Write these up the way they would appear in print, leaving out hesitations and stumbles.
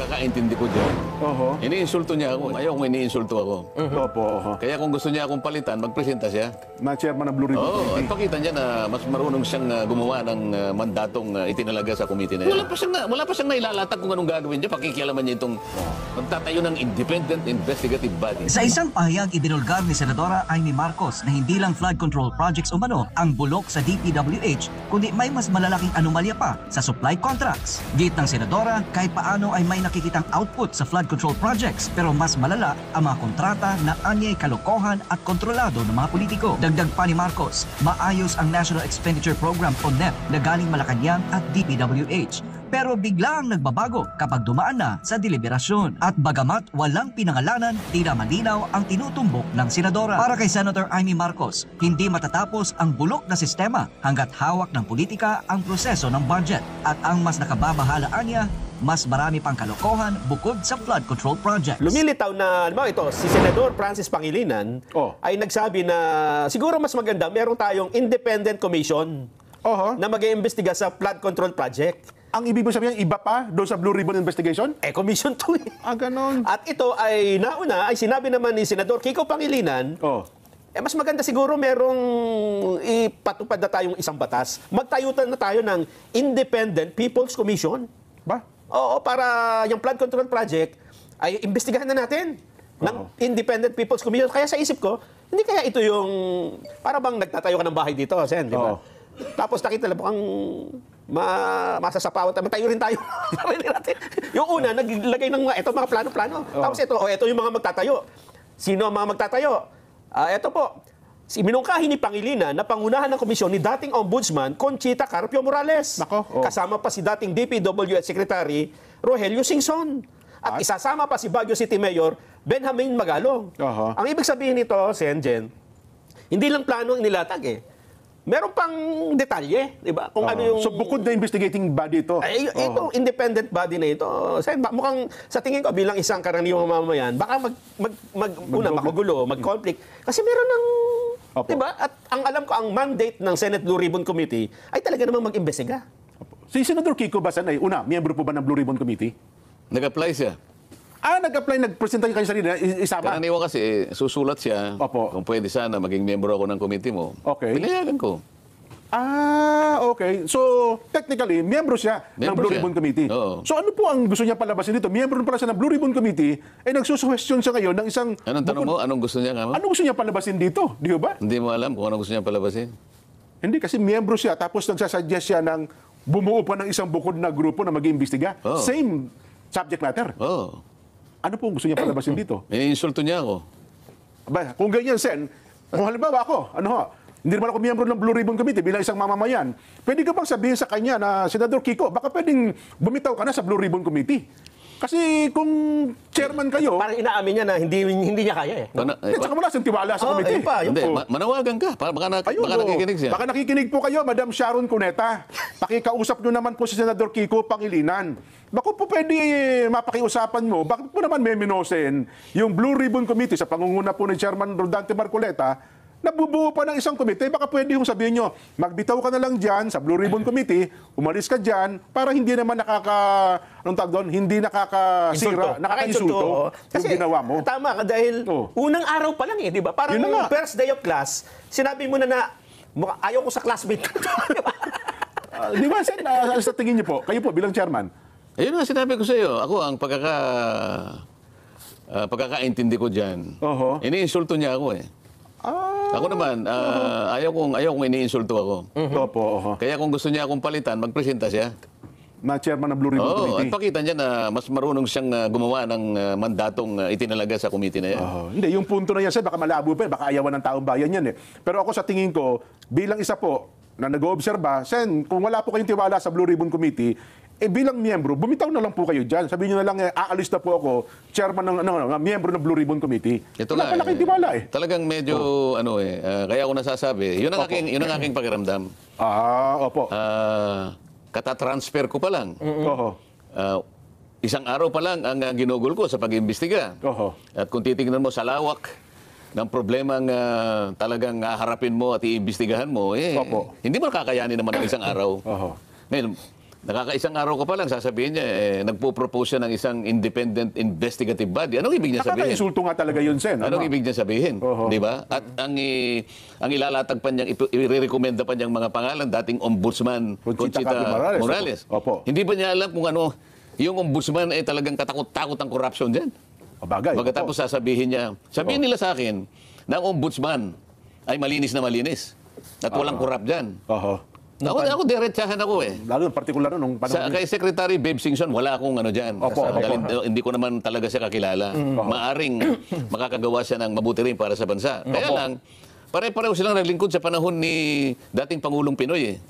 pagkakaintindi ko dyan, Oho. iniinsulto niya ako. Ayaw kung iniinsulto ako. Opo, oho. Kaya kung gusto niya akong palitan, magpresenta siya. Na chairman ng Blue Ribbon Oo, at Committee. pakita niya na mas marunong siyang gumawa ng mandatong itinalaga sa committee na yan. Wala pa siyang nailalatag kung anong gagawin niya. Pakikialaman niya itong magtatayo ng independent investigative body. Sa isang pahayag, ibinulgar ni Senadora Amy Marcos na hindi lang flood control projects umano ang bulok sa DPWH, kundi may mas malalaking anomalya pa sa supply contracts. Git ng Senadora, kahit paano ay may nakikitang output sa flood control projects, pero mas malala ang mga kontrata na anyay kalokohan at kontrolado ng mga politiko. Dagdag pa ni Marcos, maayos ang National Expenditure Program o NEP na galing Malacanang at DPWH. Pero biglang nagbabago kapag dumaan na sa deliberasyon. At bagamat walang pinangalanan, tila malinaw ang tinutumbok ng Senadora. Para kay Senator Amy Marcos, hindi matatapos ang bulok na sistema hanggat hawak ng politika ang proseso ng budget. At ang mas nakababahalaan niya, mas marami pang kalokohan bukod sa flood control projects. Lumilitaw na, alam mo, ito, si Senador Francis Pangilinan ay nagsabi na siguro mas maganda meron tayong independent commission na mag-iimbestiga sa flood control project. Ang ibig mo sabihin, iba pa doon sa Blue Ribbon Investigation? Commission 2 eh. Ganon. At ito ay nauna, ay sinabi naman ni Senador Kiko Pangilinan, mas maganda siguro merong ipatupad na tayong isang batas. Magtayutan na tayo ng Independent People's Commission. Ba? Oo, para yung flood control project ay imbestigahan na natin ng Independent People's Commission. Kaya sa isip ko, hindi kaya ito yung para bang nagtatayo ka ng bahay dito, Sen, di ba? Tapos nakita lang mukhang masasapawan tayo. Tayo rin tayo. Yung una, naglagay ng mga plano-plano. Tapos ito yung mga magtatayo. Sino ang mga magtatayo? Ito po, minungkahi ni Pangilinan na pangunahan ng komisyon ni dating Ombudsman Conchita Carpio Morales. Kasama pa si dating DPWH Secretary Rogelio Singson. At isasama pa si Baguio City Mayor Benjamin Magalong. Ang ibig sabihin nito, Senjen, hindi lang plano ang nilatag eh. Meron pang detalye, di ba? Kung ano yung... So bukod na investigating body ito? Itong independent body na ito, mukhang sa tingin ko bilang isang karaniwang mamamayan, baka magugulo, mag-conflict. Kasi meron ng... Di ba? At ang alam ko, ang mandate ng Senate Blue Ribbon Committee ay talaga namang mag-imbestiga. Si Senador Kiko Basan ay, miyembro po ba ng Blue Ribbon Committee? Nag-apply siya. Nag-apply, nagpresenta niya kanina, isama. Karaniwan kasi, susulat siya. Kung pwede sana, maging miyembro ako ng committee mo. Pinayagan ko. Okay. So, technically, miyembro siya ng Blue Ribbon Committee. So, ano po ang gusto niya palabasin dito? Miyembro pala siya ng Blue Ribbon Committee, nagsusuwestiyon siya ngayon ng isang... Anong tanong mo? Anong gusto niya? Anong gusto niya palabasin dito? Di ba? Hindi mo alam kung anong gusto niya palabasin? Hindi, kasi miyembro siya, tapos nagsasuggest siya ng bumuo pa ng isang bukod na grupo na mag-iimbestiga. Same subject matter. Ano po gusto niya palabasin dito? Iniinsulto niya ako. Kung ganyan, Sen, kung halimbawa ako, hindi naman ako miyembro ng Blue Ribbon Committee bilang isang mamamayan, pwede ka bang sabihin sa kanya na, Senador Kiko, baka pwedeng bumitaw ka na sa Blue Ribbon Committee? Kasi kung chairman kayo... Parang inaamin niya na hindi niya kaya eh. Saka wala siyang tiwala sa committee. Hindi, manawagan ka. Baka nakikinig siya. Baka nakikinig po kayo, Madam Sharon Cuneta. Pakikausap nyo naman po si Senador Kiko Pangilinan. Bako po pwede mapakiusapan mo, bakit po naman meminosen yung Blue Ribbon Committee sa pangunguna po ni Chairman Rodante Marcoleta, nabubuo pa ng isang komite, baka pwede yung sabihin nyo, magbitaw ka na lang dyan sa Blue Ribbon Committee, umalis ka dyan, para hindi naman hindi nakakasira, nakaka-insulto yung ginawa mo. Tama ka, dahil unang araw pa lang eh, di ba? Parang first day of class, sinabi mo na ayaw ko sa classmate ko. Di ba, Sen, sa tingin niyo po, kayo po bilang chairman? Ayun nga, sinabi ko sa iyo, ako ang pagkakaintindi ko dyan, iniinsulto niya ako eh. Ako naman, ayaw kong iniinsulto ako. Kaya kung gusto niya akong palitan, magpresenta siya. Na chairman ng Blue Ribbon Committee. At pakita niya na mas marunong siyang gumawa ng mandatong itinalaga sa committee na yan. Hindi, yung punto na yan, Sen, baka malabo pa, baka ayawan ng taong bayan yan eh. Pero ako sa tingin ko, bilang isa po na nag-oobserba, Sen, kung wala po kayong tiwala sa Blue Ribbon Committee, bilang miyembro, bumitaw na lang po kayo dyan. Sabihin nyo na lang, aalis na po ako, chairman ng miyembro ng Blue Ribbon Committee. Wala pala kayong tiwala eh. Talagang medyo, kaya ako nasasabi, yun ang aking pakiramdam. Opo. Katatransfer ko pa lang. Isang araw pa lang ang ginugol ko sa pag-iimbestiga. At kung titingnan mo sa lawak ng problemang talagang haharapin mo at iimbestigahan mo, hindi mo kakayanin naman ng isang araw. Ngayon, Nakakaisang araw ko pa lang, sasabihin niya, nagpo-propose siya ng isang independent investigative body. Anong ibig niya sabihin? Nakaka-insulto nga talaga yun, Sen. Anong ibig niya sabihin? Di ba? At ang ilalatag pa niyang, i-recommenda pa niyang mga pangalan, dating Ombudsman Conchita Morales. Opo. Hindi ba niya alam kung ano, yung Ombudsman ay talagang katakot-takot ang corruption dyan? Bagay. Pagkatapos sasabihin niya, sabihin nila sa akin na ang Ombudsman ay malinis na malinis at walang corrupt dyan. Ako diretsahan ako eh. Lalo in particular nung panahon. Kay Secretary Babe Singson, wala akong ano dyan. Dahil hindi ko naman talaga siya kakilala. Maaring makakagawa siya ng mabuti rin para sa bansa. Kaya lang, pare-pareho silang naglingkod sa panahon ni dating Pangulong Pinoy eh.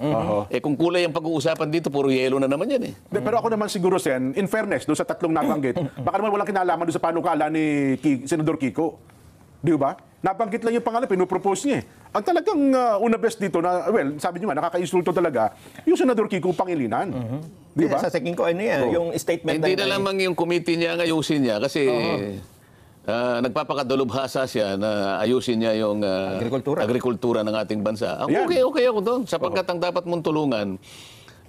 Kung kulay ang pag-uusapan dito, puro yelo na naman yan eh. Pero ako naman siguro, Sen, in fairness, doon sa tatlong nabanggit, baka naman walang kinalaman doon sa panukala ni Senador Kiko. Di ba? Nabanggit lang yung pangalan, pinupropose niya eh. Ang talagang una best dito na, well, sabi niyo nga, nakaka-insulto talaga, yung Senador Kiko Pangilinan. Di ba? Sa tingin ko, ano yan, yung statement Hindi na lamang yung committee niya ang ayusin niya kasi nagpapakadalubhasa siya na ayusin niya yung agrikultura ng ating bansa. Okay ako doon sapagkat ang dapat mong tulungan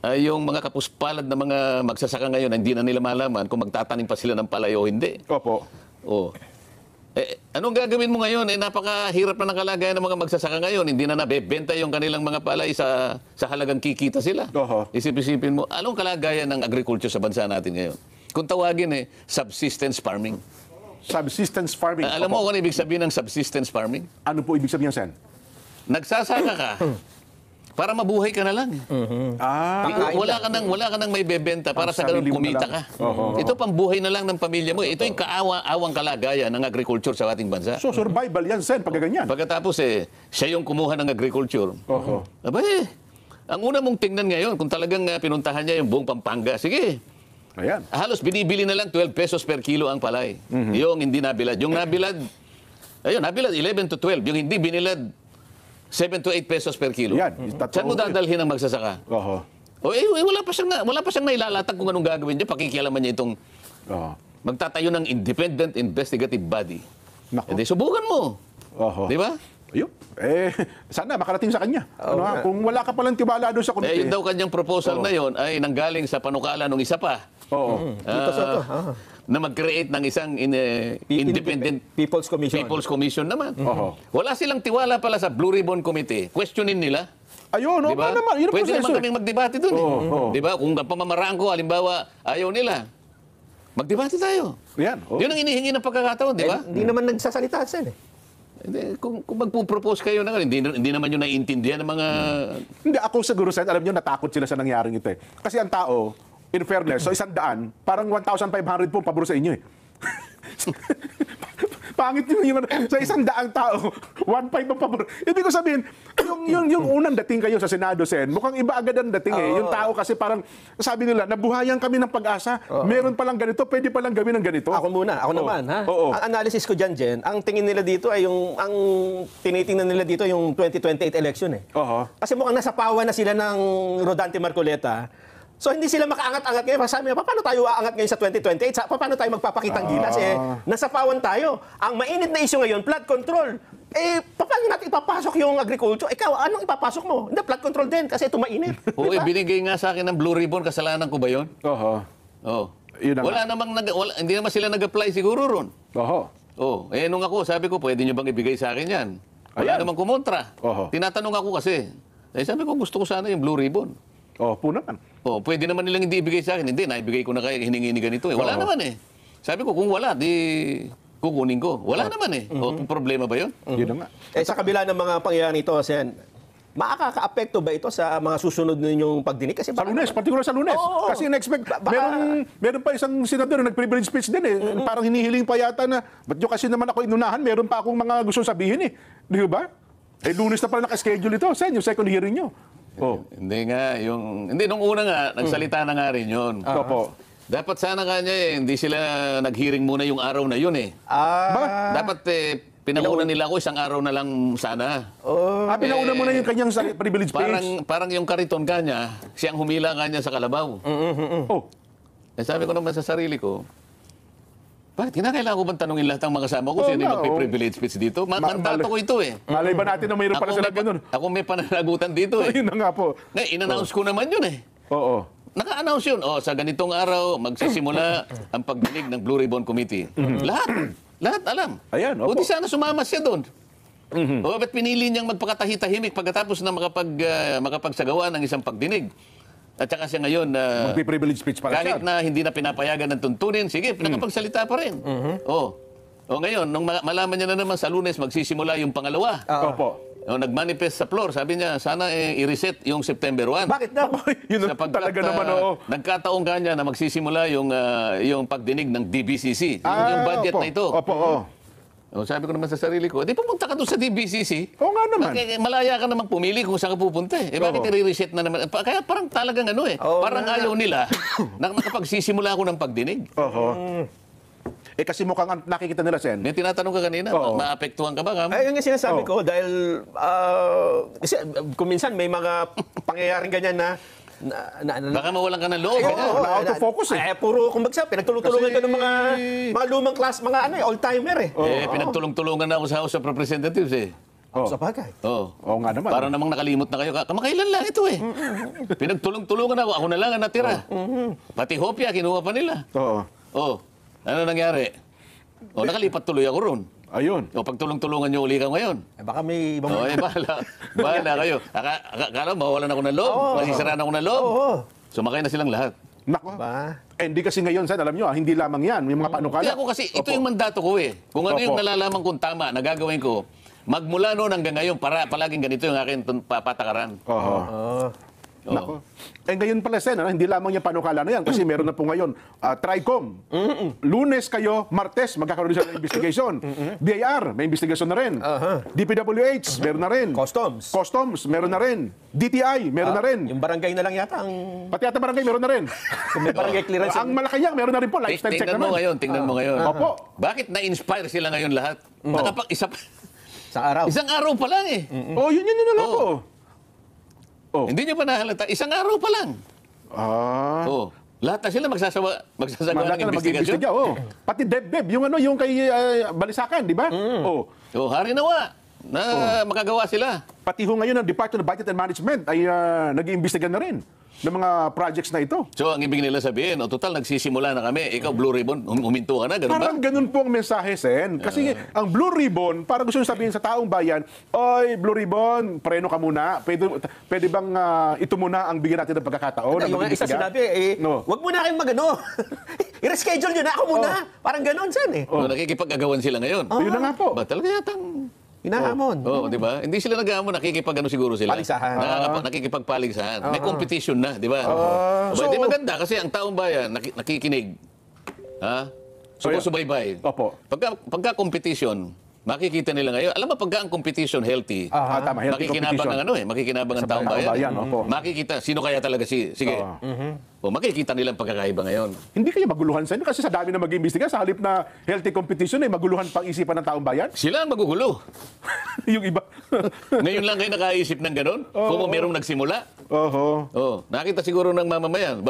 ay yung mga kapuspalad na mga magsasaka ngayon na hindi na nila malaman kung magtatanim pa sila ng palay o hindi. Opo. Anong gagawin mo ngayon? Napakahirap na ng kalagayan ng mga magsasaka ngayon. Hindi na nabebenta yung kanilang mga palay sa halagang kikita sila. Isip-isipin mo, anong kalagayan ng agriculture sa bansa natin ngayon? Kung tawagin subsistence farming. Subsistence farming. Alam mo kung ano ibig sabihin ng subsistence farming? Ano po ibig sabihin, Sen? Nagsasaka ka para mabuhay ka na lang. Wala ka nang may bebenta para sa ganun kumita ka. Ito pambuhay na lang ng pamilya mo. Ito yung kaawa-awang kalagayan ng agriculture sa ating bansa. So survival yan, Sen, pag ganyan. Pagkatapos siya yung kumuha ng agriculture. Ang una mong tingnan ngayon, kung talagang pinuntahan niya yung buong Pampanga, sige. Ayan. Halos binibili na lang 12 pesos per kilo ang palay. Yung hindi nabilad. Yung nabilad, nabilad 11 to 12. Yung hindi binilad, 7 to 8 pesos per kilo. Yan. Saan mo dadalhin ang magsasaka? Wala pa siyang nailalatag kung anong gagawin niya. Pakikialaman niya itong magtatayo ng independent investigative body. Hindi, subukan mo. Di ba? Ayun. Sana makarating sa kanya. Kung wala ka palang tiwala doon sa komite. Yun daw kanyang proposal na yun ay nanggaling sa panukala ng isa pa. Na mag-create ng isang independent People's Commission naman. Wala silang tiwala pala sa Blue Ribbon Committee. Questionin nila. Ayun, diba? naman. Yun Pwede naman kaming magdebate doon. Diba? Kung pamamaraan ko, halimbawa, ayaw nila, magdebate tayo. Yan. Yun ang inihingi ng pagkakataon, di ba? Hindi naman nagsasalita Sen eh. Kung magpo-propose kayo na hindi naman yun naiintindihan ng mga... Hindi, ako siguro, Sen, alam nyo, natakot sila sa nangyaring ito eh. Kasi ang tao, in fairness, so 100, parang 1,500 po pabor sa inyo eh. Pangit yung sa 100 tao, 1,500 ang pabor. Ibig ko sabihin, yung unang dating kayo sa Senado, Sen, mukhang iba agad ang dating eh. Yung tao kasi parang, sabi nila, nabuhayan kami ng pag-asa, meron palang ganito, pwede palang gawin ng ganito. Ako naman, ha? Ang analysis ko dyan, Jen, ang tingin nila dito ay ang tinitingnan nila dito yung 2028 election eh. Kasi mukhang nasapawan na sila ng Rodante Marcoleta. So hindi sila makaangat-angat ngayon. Sabi niya, paano tayo aangat ngayon sa 2028? Paano tayo magpapakitang gilas? Nasapawan tayo. Ang mainit na issue ngayon, flood control. Paano natin ipapasok yung agriculture? Ikaw, anong ipapasok mo? Hindi, flood control din kasi ito mainit. Binigay nga sa akin ng Blue Ribbon, kasalanan ko ba yun? Hindi naman sila nag-apply siguro ron. Nung ako, sabi ko, pwede nyo bang ibigay sa akin yan? Wala namang kumontra. Tinatanong ako kasi. Sabi ko, gusto ko sana yung Blue Ribbon. Po naman. Pwede naman nilang hindi ibigay sa akin. Hindi, naibigay ko na kaya hiningi ni ganito eh. Wala naman eh. Sabi ko, kung wala, di kukunin ko. Wala naman eh. Problema ba yun? Yun na nga. Sa kabila ng mga pangyayari ito, Sen, makaka-apekto ba ito sa mga susunod ninyong pagdinig? Kasi sa Lunes, particular sa Lunes. Kasi in-expect, meron pa isang senador na nag-privilege speech din eh. Parang hinihiling pa yata na, ba't nyo kasi naman ako inunahan, meron pa akong mga gusto sabihin eh. Di ba? Lunes na pala naka-schedule ito. Sen, yung second hearing nyo. Hindi nga, nung una nga, nagsalita na nga rin yun. Dapat sana kanya hindi sila nag-hearing muna yung araw na yun eh. Dapat pinauna nila ako isang araw na lang sana. Pinauna mo na yung kanyang privilege speech. Parang yung kariton kanya, siyang humila kanya sa kalabaw. Sabi ko naman sa sarili ko, bakit kinakailangan ko bang tanungin lahat ng mga kasama ko sino yung magpiprivilege speech dito? Mandato ko ito eh. Malay ba natin na mayroon pala sila ganun? Ako may pananagutan dito eh. Ayun na nga po. In-announce ko naman yun eh. naka-announce yun. O, sa ganitong araw, magsisimula ang pagdinig ng Blue Ribbon Committee. Lahat alam. Ayan, opo. O di sana sumama siya doon. O, ba't pinili niyang magpakatahitahimik pagkatapos na makapagsagawa ng isang pagdinig? At saka siya ngayon, Magpi-privilege speech pala siya. kahit na hindi na pinapayagan ng tuntunin, sige, nakapagsalita pa rin. O ngayon, nung malaman niya na naman sa Lunes, magsisimula yung pangalawa. Opo. O, nagmanifest sa floor, sabi niya, sana i-reset yung September 1. Bakit daw? Yun Sapagkat, talaga naman, oo. nagkataong kanya na magsisimula yung pagdinig ng DBCC. Yung budget opo. na ito. Opo, oo. O, sabi ko naman sa sarili ko, di pumunta ka doon sa DBCC. Oo nga naman. Malaya ka namang pumili kung saan ka pupunta. Bakit i-reset na naman? Kaya parang talagang parang ayaw nila na nakapagsisimula ako ng pagdinig. Oho. Kasi mukhang nakikita nila, Sen. May tinatanong ka kanina, Oo. maapektuhan ka ba? Kam? Ay, yung sinasabi ko, dahil kasi kung minsan may mga pangyayaring ganyan na Baka mawalan ka ng loob. Oo, ganyan. na-out of focus puro, kumbaga, pinagtulong-tulungan ka ng mga lumang class, mga old-timer Pinagtulong-tulungan na ako sa House of Representatives eh. Sa bagay. Oo. Oo nga naman. Para namang nakalimot na kayo. Kamakailan lang ito eh. Pinagtulong-tulungan ako. Ako na lang ang natira. Pati hopya, kinuha pa nila. Oo. Oh, ano nangyari? O, nakalipat tuloy ako ron. Ayun. O, pagtulong-tulungan nyo uli ka ngayon. Baka may ibang... O, bahala kayo. Akala, mawawalan ako ng loob. Masisiraan ako ng loob. Oo. Sumakay na silang lahat. Nako. Ba? Hindi kasi ngayon, Sen, alam nyo, hindi lamang yan. May mga panukala. Kaya ako kasi, ito yung mandato ko eh. Kung ano yung Opo. nalalaman kong tama, nagagawin ko, magmula noon hanggang ngayon, palaging ganito yung akin patakaran. Oho. Oo. Nako. Ngayon pala, Sen, hindi lamang yung panukala na yan kasi meron na po ngayon, TRICOM. Lunes kayo, Martes, magkakaroon siya ng investigation. DIR, may investigation na rin. DPWH, meron na rin. Customs, meron na rin. DTI, meron na rin. Yung barangay na lang yata ang... Pati ata barangay, meron na rin. Kung may barangay clearance. Ang Malacanang, meron na rin po. Lifestyle check Tingnan mo naman. ngayon, tingnan mo ngayon. Opo. Bakit na-inspire sila ngayon lahat? Sa araw. Isang araw pa lang eh. Oh, yun na nga Oo. po. Oh. Hindi nyo pa nahalata. Isang araw pa lang. Oh. Lahat na sila magsasagawa ng investigasyon. Mag-iimbestiga, oh. Pati DepDep, yung kay Balisacan, di ba? Oh. So, hari nawa na makagawa sila. Pati ho ngayon ang Department of Budget and Management ay nag-iimbestiga na rin ng mga projects na ito. So, ang ibig nila sabihin, total, nagsisimula na kami. Ikaw, Blue Ribbon, huminto ka na, ganun ba? Parang ganun po ang mensahe, Sen. Kasi ang Blue Ribbon, parang gusto nyo sabihin sa taong bayan, oy, Blue Ribbon, preno ka muna. Pwede bang ito muna ang bigyan natin ng pagkakataon? Yung isa sinabi, wag muna kayong magano. I-reschedule nyo na ako muna. Parang ganon, Sen eh. So, nakikipag-agawan sila ngayon. Yun na nga po. Ba, talaga yatang... Hinahamon. Oo, di ba? Hindi sila nag-aamon, nakikipag-ano siguro sila. Paligsahan. Nakikipagpaligsahan. May competition na, di ba? So- Di maganda kasi ang taong bayan nakikinig. Ha? Sumusubaybay. Opo. Pagka competition, makikita nila ngayon. Alam mo, pagka ang competition healthy, Tama, healthy makikinabang competition. makikinabang ang taong taong bayan. bayan, opo. Makikita, sino kaya talaga sige. O, makikita nilang pagkakaiba ngayon. Hindi kayo maguluhan, Sen. Kasi sa dami na mag-iimbestiga, sa halip na healthy competition, ay maguluhan pang isipan ng taong bayan. Sila ang magugulo. Yung iba. Ngayon lang kayo nakaisip ng gano'n? Kung merong nagsimula? Oho. Oh, nakita siguro ng mamamayan,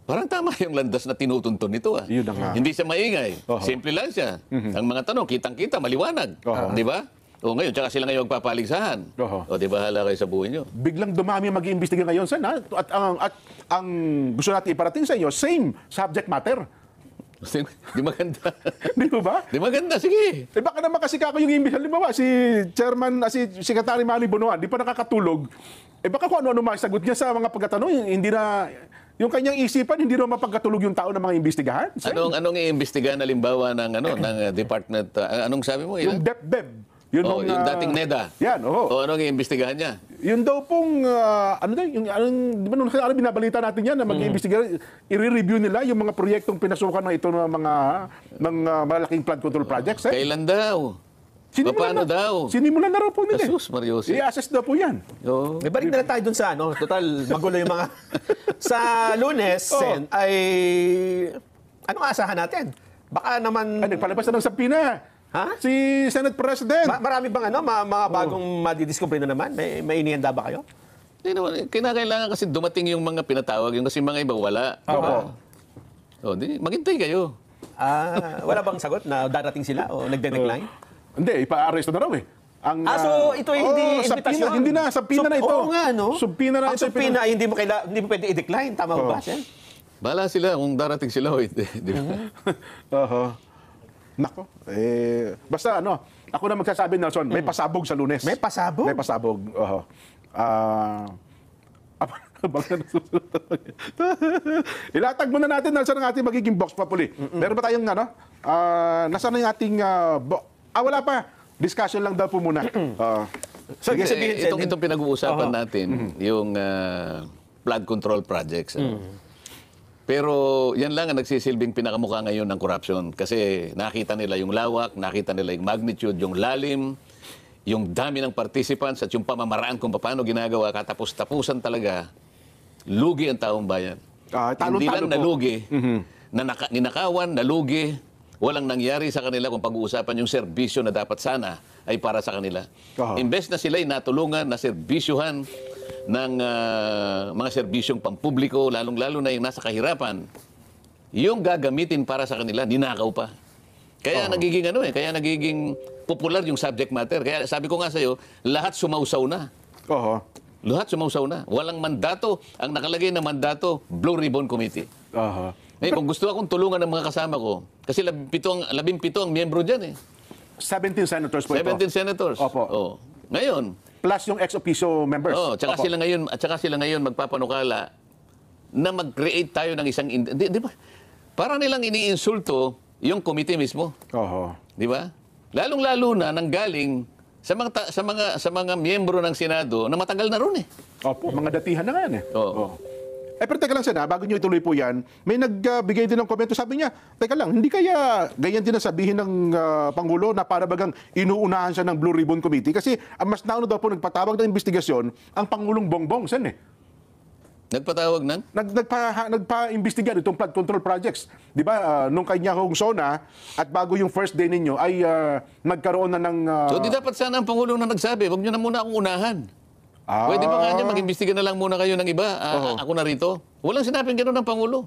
parang tama yung landas na tinutuntun nito. Yun na nga. Hindi siya maingay. Oho. Simple lang siya. Ang mga tanong, kitang-kita, maliwanag. Oho. Di ba? O ngayon, tsaka sila ngayon magpapaligsahan. Oho. O di ba, hala kayo sa buhay nyo. Biglang dumami ang mag-iimbestiga ngayon, Sen. Ha? At ang gusto natin iparating sa inyo, same subject matter. Di maganda. Di ba ba? Di maganda, sige. Baka naman kasi kako yung imbis. Halimbawa, si Chairman, si Secretary Manny Bonoan, di pa nakakatulog. Baka kung ano-ano masagot niya sa mga pagkatanong, hindi na, yung kanyang isipan, hindi na mapagkatulog yung tao ng mga imbestigahan. Sen. Anong iimbestigahan halimbawa ng department, anong sabi mo? Yung DepDep. Yung dating NEDA. Yan, oo. O anong iimbestigahan niya? Yun daw pong, di ba nung binabalita natin yan na mag-iimbestiga, i-review nila yung mga proyektong pinasukan ng ito ng mga malaking flood control projects. Kailan daw? Paano daw? Sinimulan na raw po nila. Jesus, Mariosi. I-assess daw po yan. Oo. May balik na lang tayo dun sa total, magulo yung mga... sa Lunes, Sen, ay... Anong aasahan natin? Baka naman... Nagpalabas na ng sapina. Ha? Si Senate President. Marami bang mga bagong madidiscover na naman? May inihanda ba kayo? Hindi naman. Kinakailangan kasi dumating yung mga pinatawag, yung kasi mga iba wala. Opo. O, maghintay kayo. Wala bang sagot na darating sila o nagde-decline? Hindi, ipa-arresto na raw eh. So ito ay hindi invitasyon? Hindi na, subpoena na ito. Oo nga, no? Subpoena na Ang ito. subpoena ay hindi mo pwede i-decline. Tama ba, Sen? Bahala sila kung darating sila o hindi. Di ba? Nako. Basta ako na magsasabi, Nelson, may pasabog sa Lunes. May pasabog? May pasabog. Ilatag muna natin, Nelson, ang ating magiging box papuli. Meron ba tayong nasaan na yung ating wala pa. Discussion lang daw po muna. So, Kasi sabihin, Sen, itong pinag-uusapan natin, yung flood control projects. Pero yan lang ang nagsisilbing pinakamukha ngayon ng corruption. Kasi nakita nila yung lawak, nakita nila yung magnitude, yung lalim, yung dami ng participants at yung pamamaraan kung paano ginagawa, katapos-tapusan talaga, lugi ang taong bayan. Hindi lang nalugi, ninakawan, nalugi, walang nangyari sa kanila kung pag-uusapan yung serbisyo na dapat sana ay para sa kanila. Imbes na sila'y natulungan, na serbisyuhan ng mga serbisyong pampubliko, lalong-lalo na yung nasa kahirapan, yung gagamitin para sa kanila, ninakaw pa. Kaya nagiging popular yung subject matter. Kaya sabi ko nga sa'yo, lahat sumausaw na. Lahat sumausaw na. Walang mandato. Ang nakalagay na mandato, Blue Ribbon Committee. Kung gusto akong tulungan ng mga kasama ko, kasi 17 ang miyembro dyan 17 senators po 17 ito. senators. Opo. Ngayon, Plus yung ex officio members. tsaka sila ngayon magpapanukala na mag-create tayo ng isang di ba? Para nilang iniinsulto yung committee mismo. Di ba? Lalong-lalo na nanggaling sa mga miyembro ng Senado na matagal na ron Mga datihan na nga yan Oo. Pero teka lang, Sen, bago nyo ituloy po yan, may nagbigay din ng komento. Sabi niya, teka lang, hindi kaya ganyan din ang sabihin ng Pangulo na para bagang inuunahan siya ng Blue Ribbon Committee? Kasi mas nauna daw po nagpatawag ng investigasyon ang Pangulong Bongbong, Sen Nagpatawag ng? Nagpa-imbestiga itong flood control projects. Di ba, nung kanya kong SONA at bago yung first day ninyo ay nagkaroon na ng... So di dapat sana ang Pangulo na nagsabi, huwag nyo na muna akong unahan. Pwede ba nga niya, mag-imbestiga na lang muna kayo ng iba? Ako na rito. Walang sinabing gano'n ng Pangulo.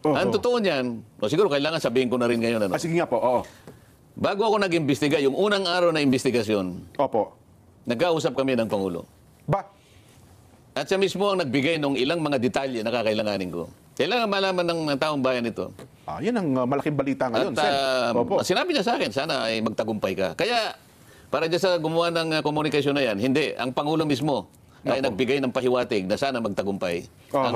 Ang totoo niyan, siguro kailangan sabihin ko na rin ngayon. Sige nga po, Bago ako nag-imbestiga, yung unang araw na imbestigasyon, nagkausap kami ng Pangulo. At siya mismo ang nagbigay ng ilang mga detalye na kakailanganin ko. Kailangan malaman ng taong bayan ito. Yan ang malaking balita ngayon, Sen. Sinabi niya sa akin, sana ay magtagumpay ka. Kaya, para dyan sa gumawa ng komunikasyon na yan, hindi. Ang Pangulo mismo ay nagbigay ng pahiwatig na sana magtagumpay ang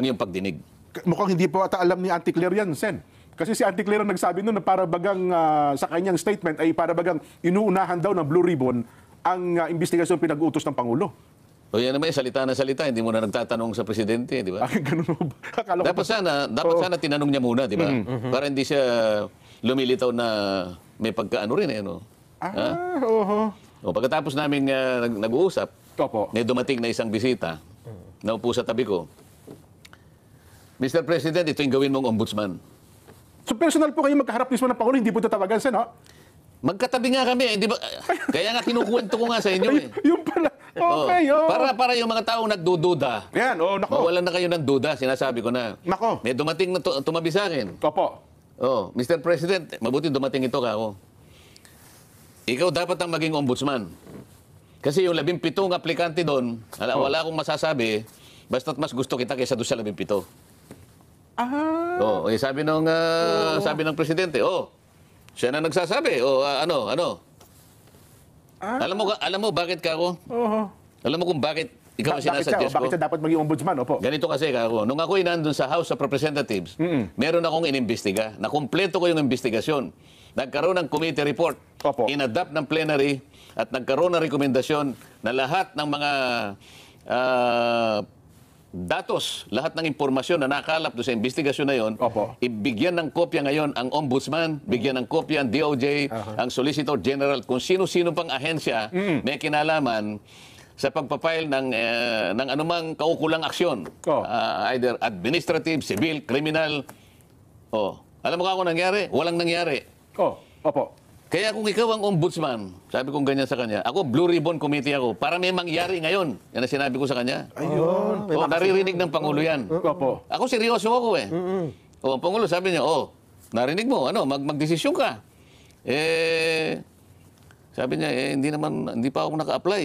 iyong pagdinig. Mukhang hindi po ata alam ni Auntie Claire yan, Sen. Kasi si Auntie Claire ang nagsabi nun na para bagang sa kanyang statement ay para bagang inuunahan daw ng Blue Ribbon ang investigasyon pinag-utos ng Pangulo. O yan naman, salita na salita, hindi mo na nagtatanong sa presidente, di ba? Ganun mo ba? Dapat sana tinanong niya muna, di ba? Para hindi siya lumilitaw na may pagkaano rin pagkatapos namin nag-uusap, may dumating na isang bisita, naupo sa tabi ko. Mr. President, ito yung gawin mong ombudsman. So personal po kayo magkaharap mismo ng Pangulo, hindi po tatawagan, Sen, Magkatabi nga kami, di ba? Kaya nga kinukwento ko nga sa inyo Yung pala. Okay, Para yung mga taong nagdududa. Yan, nako. Mawalan na kayo ng duda, sinasabi ko na. Nako. May dumating na tumabi sa akin. Mr. President, mabuti dumating ito ako. Ikaw dapat ang maging ombudsman. Kasi yung 17 aplikante doon, wala akong masasabi, basta't mas gusto kita kaysa doon sa 17. Sabi ng presidente, siya na nagsasabi. Ano? Alam mo bakit ka ako? Alam mo kung bakit ikaw ang sinasuggest ko? Bakit siya dapat maging ombudsman? Ganito kasi ako. Nung ako'y nandun sa House of Representatives, meron akong inimbestiga. Nakumpleto ko yung investigasyon. Nagkaroon ng committee report. Inadapt ng plenary at nagkaroon ng rekomendasyon na lahat ng mga datos, lahat ng impormasyon na nakalap doon sa investigasyon na yon, ibigyan ng kopya ngayon ang ombudsman, bigyan ng kopya ang DOJ, ang Solicitor General, kung sino-sino pang ahensya may kinalaman sa pagpapile ng anumang kaukulang aksyon, either administrative, civil, criminal. Alam mo ka kung nangyari? Walang nangyari. Kaya kung ikaw ang ombudsman, sabi kong ganyan sa kanya, ako Blue Ribbon Committee ako, para may mangyari ngayon. Yan ang sinabi ko sa kanya. Ayun. Naririnig ng Pangulo yan. Ako seryoso ako Pangulo, sabi niya, narinig mo, magdesisyon ka. Sabi niya, hindi pa ako naka-apply.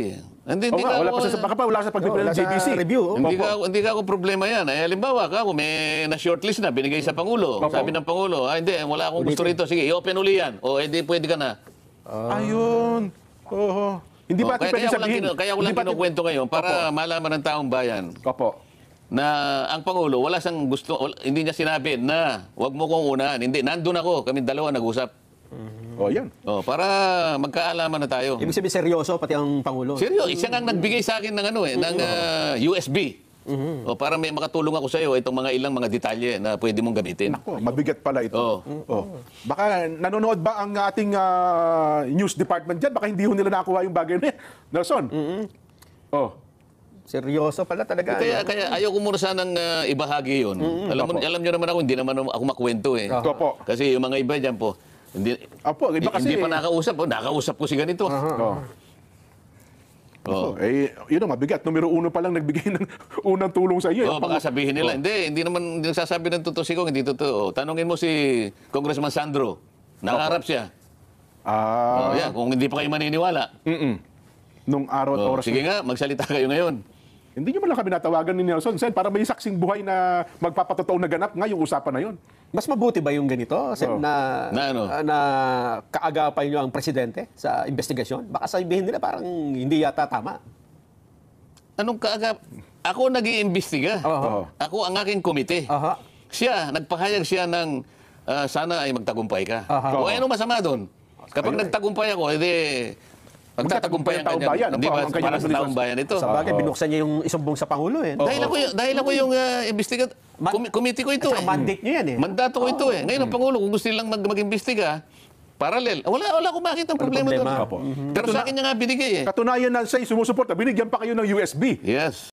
Hindi Oo ka nga, wala ako, pa baka pa wala sa pagbibigay wala ng sa JBC. review. hindi ka ako problema yan. Halimbawa ka, kung may na-shortlist na, binigay sa Pangulo. Sabi ng Pangulo, hindi, wala akong gusto rito. Sige, i-open uli yan. O, hindi, pwede ka na. Ayun. Oo. Hindi ba kaya, pwede sabihin? kaya ko lang kinukwento ngayon para malaman ng taong bayan Opo. na ang Pangulo, hindi niya sinabi na wag mo kong unahan. Hindi, nandun ako. Kami dalawa nag-usap. O, yan. Para magkaalaman na tayo. Ibig sabihin seryoso pati ang Pangulo. Seryo, siya nga nagbigay sa akin ng ng USB. Para may makatulong ako sa iyo itong ilang mga detalye na pwede mong gamitin. Nako, mabigat pala ito. Oo. Baka nanonood ba ang ating news department dyan? Baka hindi ho nila nakuha yung bagay na yan. Nelson? Oh. Seryoso pala talaga. Kaya ayaw ko muna sanang ibahagi yun. Alam niyo naman ako, hindi naman ako makwento eh. Opo. Kasi yung mga iba dyan po, hindi Iba kasi... hindi pa nakausap. Nakausap ko si ganito. Yun ang mabigat. Numero 1 pa lang nagbigay ng unang tulong sa iyo. Baka sabihin nila, hindi naman nagsasabi ng totoo si Kong, hindi totoo. Tanungin mo si Congressman Sandro. Nakaharap siya. Kung hindi pa kayo maniniwala. Nung araw at oras. Sige nga, magsalita kayo ngayon. Hindi nyo man lang kami natawagan ni Nelson Sen para may saksing buhay na magpapatotoo na ganap nga yung usapan na yun. Mas mabuti ba yung ganito? Na kaagapan nyo ang presidente sa investigasyon? Baka sabihin nila parang hindi yata tama. Anong kaagap? Ako nag-iimbestiga. Ako ang aking komite. Nagpahayag siya ng sana ay magtagumpay ka. O ano masama doon? Kapag nagtagumpay ako, magtatagumpay ang taong kanyang, bayan. hindi ba, Ang kanyang para sa taong bayan ito. Sa bagay, binuksan niya yung isumbong sa Pangulo eh. Dahil ako yung investigat, committee ko ito At saka mandate niyo yan eh. Mandato ko ito eh. Ngayon ang Pangulo, kung gusto nilang mag-imbestiga, parallel. Wala akong makita ng problema doon. problema. Pero sa akin niya nga binigay eh. Katunayan na siya'y sumusuporta, binigyan pa kayo ng USB. Yes.